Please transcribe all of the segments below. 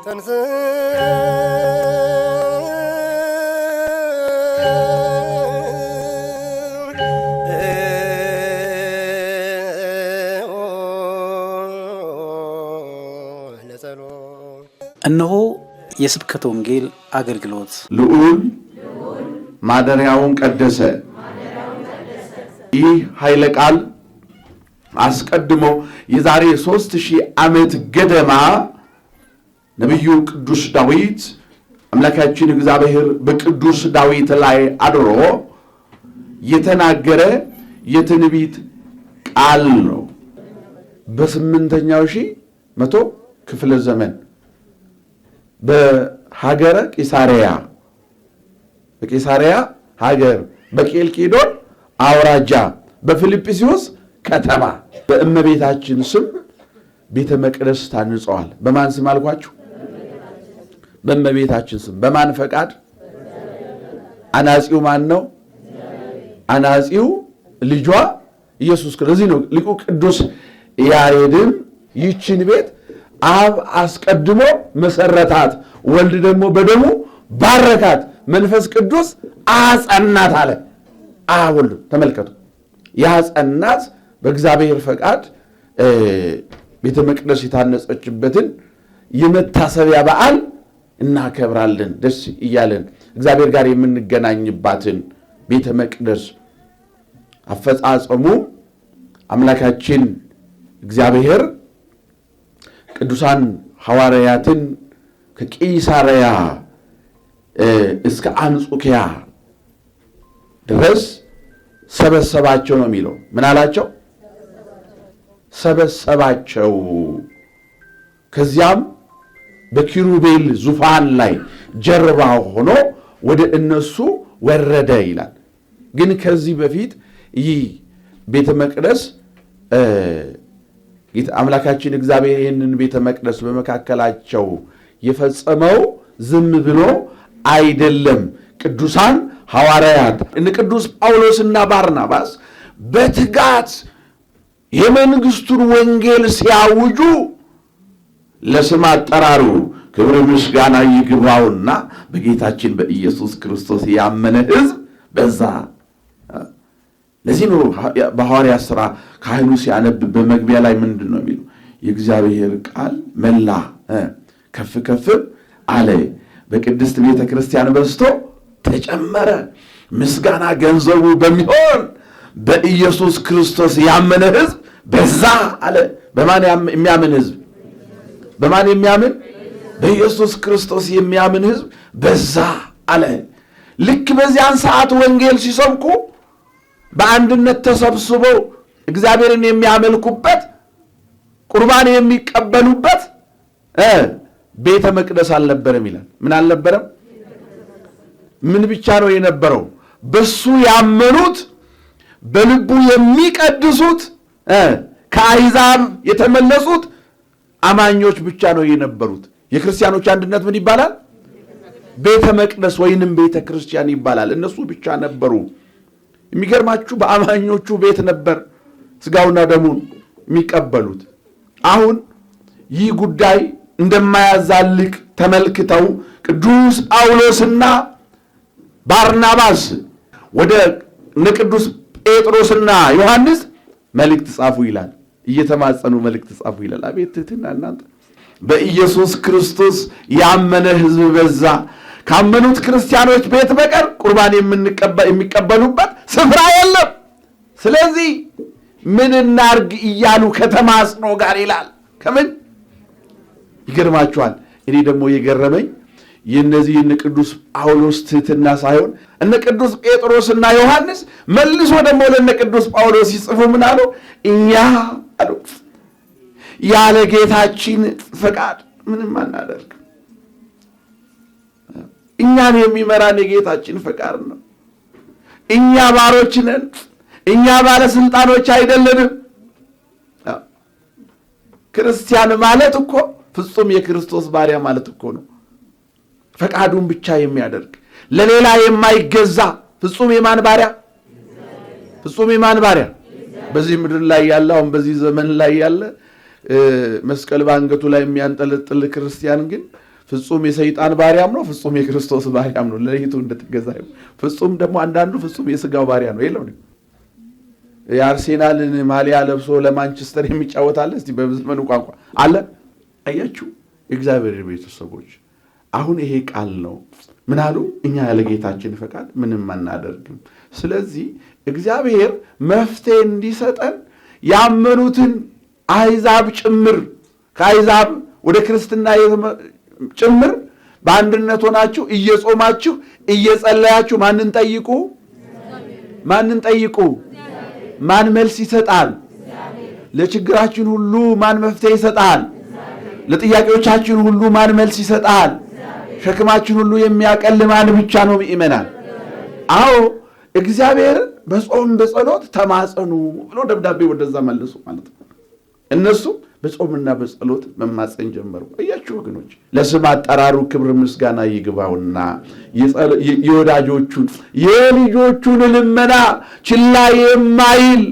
እነሆ የስብከተ ወንጌል አገልግሎት ልዑል ማደሪያውን ቀደሰ። ይህ ኃይለ ቃል አስቀድሞ የዛሬ 3000 ዓመት ገደማ ነቢዩ ቅዱስ ዳዊት አምላካችን እግዚአብሔር በቅዱስ ዳዊት ላይ አድሮ የተናገረ የትንቢት ቃል ነው። በ8ኛው መቶ ክፍለ ዘመን በሀገረ በቂሳሪያ ሀገር በኬልቄዶን አውራጃ በፊልጵስዩስ ከተማ በእመቤታችን ስም ቤተ መቅደስ ታንጸዋል። በማን ስም አልኳችሁ? በእመቤታችን ስም። በማን ፈቃድ? አናጺው ማን ነው? አናጺው ልጇ ኢየሱስ ክርስቶስ። እዚህ ነው ሊቁ ቅዱስ ያሬድም ይችን ቤት አብ አስቀድሞ መሰረታት፣ ወልድ ደግሞ በደሙ ባረካት፣ መንፈስ ቅዱስ አጸናት አለ። አብ ወልድ ተመልከቱ፣ ያጸናት በእግዚአብሔር ፈቃድ ቤተ መቅደስ የታነጸችበትን የመታሰቢያ በዓል እናከብራለን። ደስ እያለን እግዚአብሔር ጋር የምንገናኝባትን ቤተ መቅደስ አፈጻጸሙ አምላካችን እግዚአብሔር ቅዱሳን ሐዋርያትን ከቂሳርያ እስከ አንጾኪያ ድረስ ሰበሰባቸው ነው የሚለው። ምን አላቸው? ሰበሰባቸው። ከዚያም በኪሩቤል ዙፋን ላይ ጀርባ ሆኖ ወደ እነሱ ወረደ ይላል። ግን ከዚህ በፊት ይህ ቤተ መቅደስ አምላካችን እግዚአብሔር ይህንን ቤተ መቅደስ በመካከላቸው የፈጸመው ዝም ብሎ አይደለም። ቅዱሳን ሐዋርያት እነ ቅዱስ ጳውሎስና ባርናባስ በትጋት የመንግሥቱን ወንጌል ሲያውጁ ለስም አጠራሩ ክብር ምስጋና ይግባውና በጌታችን በኢየሱስ ክርስቶስ ያመነ ሕዝብ በዛ። ለዚህ ነው በሐዋርያት ሥራ ካህኑ ሲያነብ በመግቢያ ላይ ምንድን ነው የሚለው? የእግዚአብሔር ቃል መላ ከፍ ከፍ አለ፣ በቅድስት ቤተ ክርስቲያን በዝቶ ተጨመረ፣ ምስጋና ገንዘቡ በሚሆን በኢየሱስ ክርስቶስ ያመነ ሕዝብ በዛ አለ። በማን የሚያምን ሕዝብ? በማን የሚያምን? በኢየሱስ ክርስቶስ የሚያምን ሕዝብ በዛ አለ። ልክ በዚያን ሰዓት ወንጌል ሲሰብኩ በአንድነት ተሰብስበው እግዚአብሔርን የሚያመልኩበት ቁርባን የሚቀበሉበት ቤተ መቅደስ አልነበረም ይላል። ምን አልነበረም? ምን ብቻ ነው የነበረው? በሱ ያመኑት በልቡ የሚቀድሱት ከአሕዛብ የተመለሱት አማኞች ብቻ ነው የነበሩት። የክርስቲያኖች አንድነት ምን ይባላል? ቤተ መቅደስ ወይንም ቤተ ክርስቲያን ይባላል። እነሱ ብቻ ነበሩ። የሚገርማችሁ በአማኞቹ ቤት ነበር ስጋውና ደሙን የሚቀበሉት። አሁን ይህ ጉዳይ እንደማያዛልቅ ተመልክተው ቅዱስ ጳውሎስና ባርናባስ ወደ ቅዱስ ጴጥሮስና ዮሐንስ መልእክት ጻፉ ይላል። እየተማጸኑ መልእክት ጻፉ ይላል። አቤት ትሕትና እናንተ! በኢየሱስ ክርስቶስ ያመነ ሕዝብ በዛ። ካመኑት ክርስቲያኖች ቤት በቀር ቁርባን የሚቀበሉበት ስፍራ የለም። ስለዚህ ምን እናርግ እያሉ ከተማጽኖ ጋር ይላል። ከምን ይገርማችኋል? እኔ ደግሞ የገረመኝ የእነዚህ እነ ቅዱስ ጳውሎስ ትሕትና ሳይሆን እነ ቅዱስ ጴጥሮስና ዮሐንስ መልሶ ደግሞ ለእነ ቅዱስ ጳውሎስ ሲጽፉ ምን አሉ? እኛ አሉ ያለ ጌታችን ፈቃድ ምንም አናደርግ። እኛን የሚመራን የጌታችን ፈቃድ ነው። እኛ ባሮች ነን። እኛ ባለስልጣኖች አይደለንም። ክርስቲያን ማለት እኮ ፍጹም የክርስቶስ ባሪያ ማለት እኮ ነው። ፈቃዱን ብቻ የሚያደርግ ለሌላ የማይገዛ ፍጹም የማን ባሪያ? ፍጹም የማን ባሪያ? በዚህ ምድር ላይ ያለ አሁን በዚህ ዘመን ላይ ያለ መስቀል በአንገቱ ላይ የሚያንጠለጥል ክርስቲያን ግን ፍጹም የሰይጣን ባሪያም ነው፣ ፍጹም የክርስቶስ ባሪያም ነው። ለይቱ እንድትገዛ ፍጹም ደግሞ አንዳንዱ ፍጹም የስጋው ባሪያ ነው። የለም የአርሴናልን ማሊያ ለብሶ ለማንቸስተር የሚጫወት አለ? እስቲ በዘመኑ ቋንቋ አለ? አያችሁ የእግዚአብሔር ቤተሰቦች፣ አሁን ይሄ ቃል ነው። ምን አሉ? እኛ ያለ ጌታችን ፈቃድ ምንም አናደርግም። ስለዚህ እግዚአብሔር መፍትሄ እንዲሰጠን ያመኑትን አሕዛብ ጭምር ከአሕዛብ ወደ ክርስትና ጭምር በአንድነት ሆናችሁ እየጾማችሁ እየጸለያችሁ ማንን ጠይቁ? ማንን ጠይቁ? ማን መልስ ይሰጣል? ለችግራችን ሁሉ ማን መፍትሄ ይሰጣል? ለጥያቄዎቻችን ሁሉ ማን መልስ ይሰጣል? ሸክማችን ሁሉ የሚያቀል ማን ብቻ ነው? ምእመናን። አዎ እግዚአብሔርን በጾም በጸሎት ተማጸኑ ብሎ ደብዳቤ ወደዛ መልሱ ማለት ነው። እነሱም በጾምና በጸሎት መማፀን ጀመሩ። እያችሁ ወገኖች፣ ለስም አጠራሩ ክብር ምስጋና ይግባውና የወዳጆቹን የልጆቹን ልመና ችላ የማይል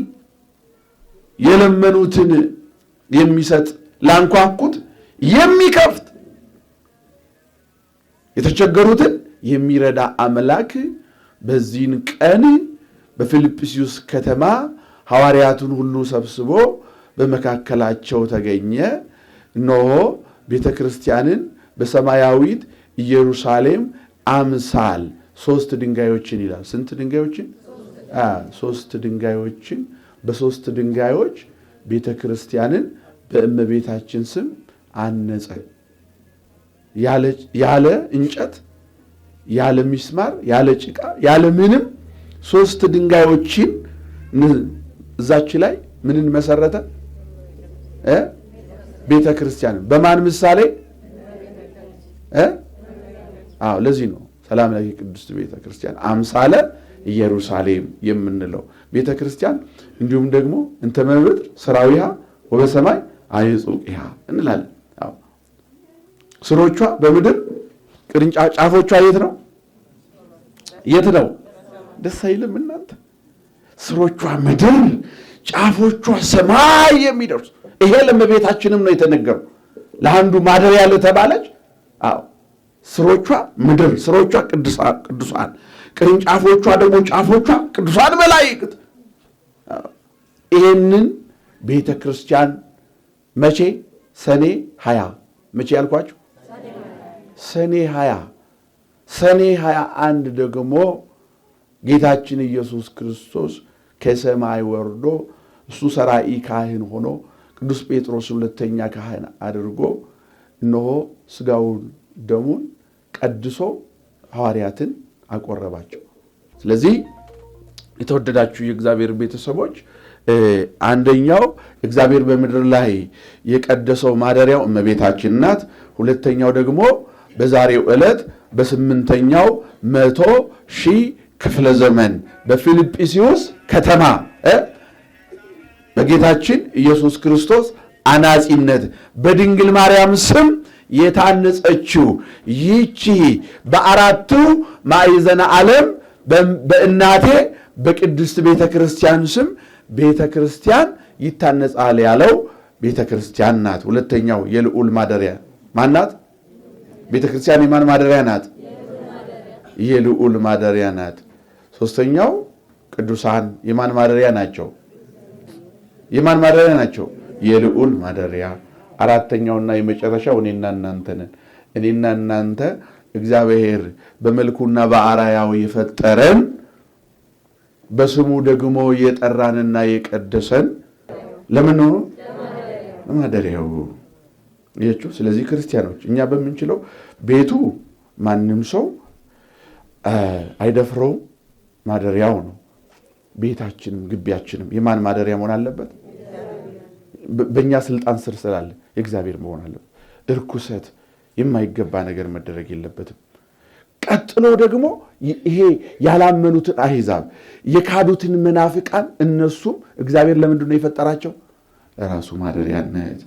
የለመኑትን የሚሰጥ ላንኳኩት የሚከፍት የተቸገሩትን የሚረዳ አምላክ በዚህን ቀን በፊልጵስዩስ ከተማ ሐዋርያቱን ሁሉ ሰብስቦ በመካከላቸው ተገኘ። እነሆ ቤተ ክርስቲያንን በሰማያዊት ኢየሩሳሌም አምሳል 3 ድንጋዮችን ይላል። ስንት ድንጋዮችን? 3 ድንጋዮችን። በ3 ድንጋዮች ቤተ ክርስቲያንን በእመቤታችን ስም አነጸ። ያለ እንጨት፣ ያለ ሚስማር፣ ያለ ጭቃ፣ ያለ ምንም 3 ድንጋዮችን እዛች ላይ ምንን መሰረተ? ቤተ ክርስቲያን። በማን ምሳሌ? ለዚህ ነው ሰላም ላይ ቅድስት ቤተ ክርስቲያን አምሳለ ኢየሩሳሌም የምንለው። ቤተ ክርስቲያን እንዲሁም ደግሞ እንተ መምድር ሥራዊሃ ወበሰማይ አይጹቂሃ እንላለን። ስሮቿ በምድር ቅርንጫፎቿ የት ነው? የት ነው? ደስ አይልም እናንተ? ስሮቿ ምድር ጫፎቿ ሰማይ የሚደርሱ። ይሄ ለእመቤታችንም ነው የተነገረው። ለአንዱ ማደሪያ ለተባለች ስሮቿ ምድር፣ ስሮቿ ቅዱሳን፣ ቅርንጫፎቿ ደግሞ ጫፎቿ ቅዱሳን መላእክት። ይህንን ቤተ ክርስቲያን መቼ? ሰኔ 20 መቼ ያልኳችሁ? ሰኔ 20 ሰኔ 21 ደግሞ ጌታችን ኢየሱስ ክርስቶስ ከሰማይ ወርዶ እሱ ሰራኢ ካህን ሆኖ ቅዱስ ጴጥሮስ 2ኛ ካህን አድርጎ እነሆ ስጋውን ደሙን ቀድሶ ሐዋርያትን አቆረባቸው። ስለዚህ የተወደዳችሁ የእግዚአብሔር ቤተሰቦች አንደኛው እግዚአብሔር በምድር ላይ የቀደሰው ማደሪያው እመቤታችን ናት። ሁለተኛው ደግሞ በዛሬው ዕለት በ8ኛው 100,000 ክፍለ ዘመን በፊልጵስዩስ ከተማ በጌታችን ኢየሱስ ክርስቶስ አናጺነት በድንግል ማርያም ስም የታነጸችው ይቺ በአራቱ ማዕዘነ ዓለም በእናቴ በቅድስት ቤተ ክርስቲያን ስም ቤተ ክርስቲያን ይታነጻል ያለው ቤተ ክርስቲያን ናት። ሁለተኛው የልዑል ማደሪያ ማናት? ቤተ ክርስቲያን የማን ማደሪያ ናት? የልዑል ማደሪያ ናት። ሶስተኛው ቅዱሳን የማን ማደሪያ ናቸው? የማን ማደሪያ ናቸው? የልዑል ማደሪያ። አራተኛውና የመጨረሻው እኔና እናንተ ነን። እኔና እናንተ እግዚአብሔር በመልኩና በአርአያው የፈጠረን በስሙ ደግሞ የጠራንና የቀደሰን ለምን ነው? ለማደሪያው። ይሄችሁ። ስለዚህ ክርስቲያኖች እኛ በምንችለው ቤቱ ማንም ሰው አይደፍረውም፣ ማደሪያው ነው። ቤታችንም ግቢያችንም የማን ማደሪያ መሆን አለበት? በእኛ ስልጣን ስር ስላለ የእግዚአብሔር መሆን አለበት። እርኩሰት፣ የማይገባ ነገር መደረግ የለበትም። ቀጥሎ ደግሞ ይሄ ያላመኑትን አሕዛብ የካዱትን መናፍቃን እነሱም እግዚአብሔር ለምንድን ነው የፈጠራቸው? ለራሱ ማደሪያነት።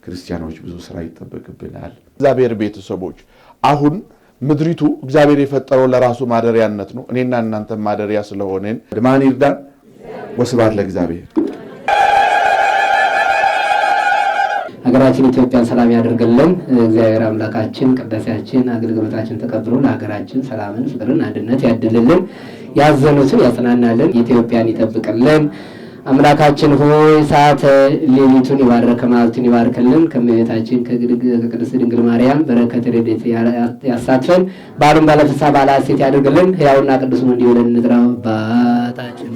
ክርስቲያኖች ብዙ ስራ ይጠበቅብናል። እግዚአብሔር ቤተሰቦች አሁን ምድሪቱ እግዚአብሔር የፈጠረው ለራሱ ማደሪያነት ነው። እኔና እናንተ ማደሪያ ስለሆነን ማን ይርዳን? ወስብሐት ለእግዚአብሔር። ሀገራችን ኢትዮጵያን ሰላም ያደርግልን። እግዚአብሔር አምላካችን ቅዳሴያችን አገልግሎታችን ተቀብሎ ለሀገራችን ሰላምን፣ ፍቅርን፣ አንድነት ያድልልን። ያዘኑትን ያጽናናልን። ኢትዮጵያን ይጠብቅልን። አምላካችን ሆይ ሰዓተ ሌሊቱን ይባረከ መዓልቱን ይባርክልን። ከእመቤታችን ከቅድስት ድንግል ማርያም በረከት ረድኤት ያሳትፈን። በዓሉን ባለፍስሐ በዓለ ሐሤት ያድርግልን። ሕያውና ቅዱስ እንዲሆን እንጥራው አባታችን